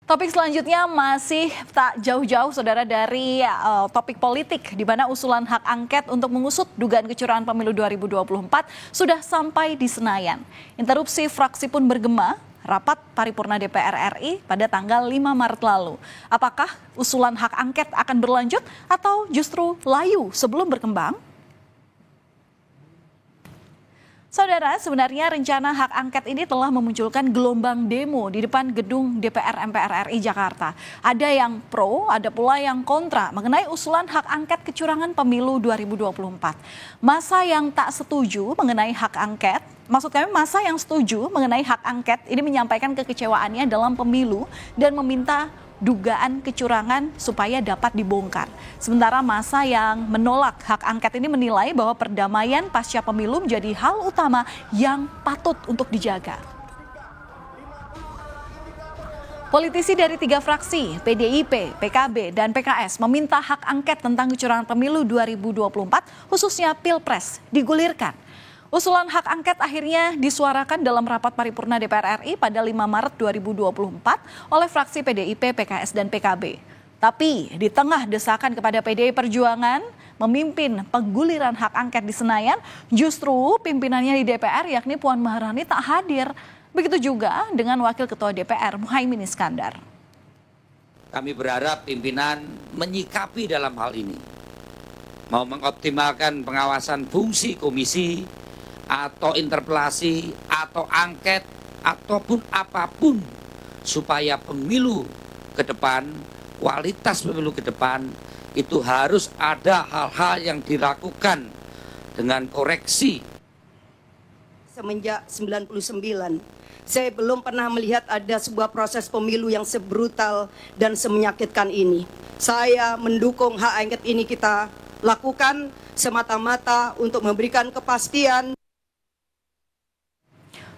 Topik selanjutnya masih tak jauh-jauh saudara dari topik politik di mana usulan hak angket untuk mengusut dugaan kecurangan pemilu 2024 sudah sampai di Senayan. Interupsi fraksi pun bergema, rapat paripurna DPR RI pada tanggal 5 Maret lalu. Apakah usulan hak angket akan berlanjut atau justru layu sebelum berkembang? Saudara, sebenarnya rencana hak angket ini telah memunculkan gelombang demo di depan gedung DPR MPR RI Jakarta. Ada yang pro, ada pula yang kontra mengenai usulan hak angket kecurangan pemilu 2024. Masa yang tak setuju mengenai hak angket, maksud kami masa yang setuju mengenai hak angket ini menyampaikan kekecewaannya dalam pemilu dan meminta dugaan kecurangan supaya dapat dibongkar. Sementara masa yang menolak hak angket ini menilai bahwa perdamaian pasca pemilu menjadi hal utama yang patut untuk dijaga. Politisi dari 3 fraksi, PDIP, PKB, dan PKS meminta hak angket tentang kecurangan pemilu 2024, khususnya Pilpres, digulirkan. Usulan hak angket akhirnya disuarakan dalam rapat paripurna DPR RI pada 5 Maret 2024 oleh fraksi PDIP, PKS, dan PKB. Tapi di tengah desakan kepada PDI Perjuangan memimpin pengguliran hak angket di Senayan, justru pimpinannya di DPR yakni Puan Maharani tak hadir. Begitu juga dengan Wakil Ketua DPR Muhaimin Iskandar. Kami berharap pimpinan menyikapi dalam hal ini. Mau mengoptimalkan pengawasan fungsi komisi, atau interpelasi, atau angket, ataupun apapun, supaya pemilu ke depan, kualitas pemilu ke depan, itu harus ada hal-hal yang dilakukan dengan koreksi. Semenjak 99, saya belum pernah melihat ada sebuah proses pemilu yang sebrutal dan semenyakitkan ini. Saya mendukung hak angket ini kita lakukan semata-mata untuk memberikan kepastian.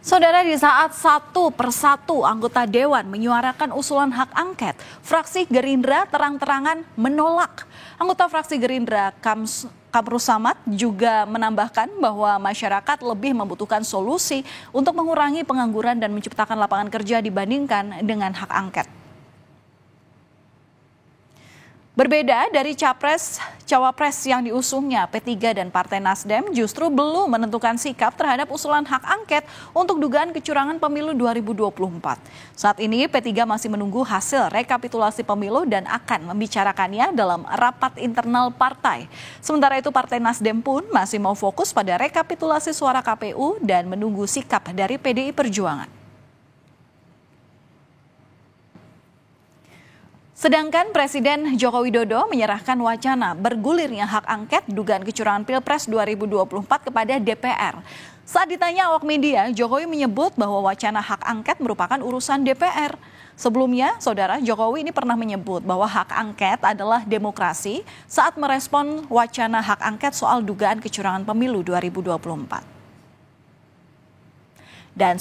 Saudara, di saat satu persatu anggota Dewan menyuarakan usulan hak angket, fraksi Gerindra terang-terangan menolak. Anggota fraksi Gerindra Kamrus Samad juga menambahkan bahwa masyarakat lebih membutuhkan solusi untuk mengurangi pengangguran dan menciptakan lapangan kerja dibandingkan dengan hak angket. Berbeda dari Cawapres yang diusungnya P3 dan Partai Nasdem justru belum menentukan sikap terhadap usulan hak angket untuk dugaan kecurangan pemilu 2024. Saat ini P3 masih menunggu hasil rekapitulasi pemilu dan akan membicarakannya dalam rapat internal partai. Sementara itu Partai Nasdem pun masih mau fokus pada rekapitulasi suara KPU dan menunggu sikap dari PDI Perjuangan. Sedangkan Presiden Joko Widodo menyerahkan wacana bergulirnya hak angket dugaan kecurangan Pilpres 2024 kepada DPR. Saat ditanya awak media, Jokowi menyebut bahwa wacana hak angket merupakan urusan DPR. Sebelumnya, Saudara, Jokowi ini pernah menyebut bahwa hak angket adalah demokrasi saat merespon wacana hak angket soal dugaan kecurangan pemilu 2024. Dan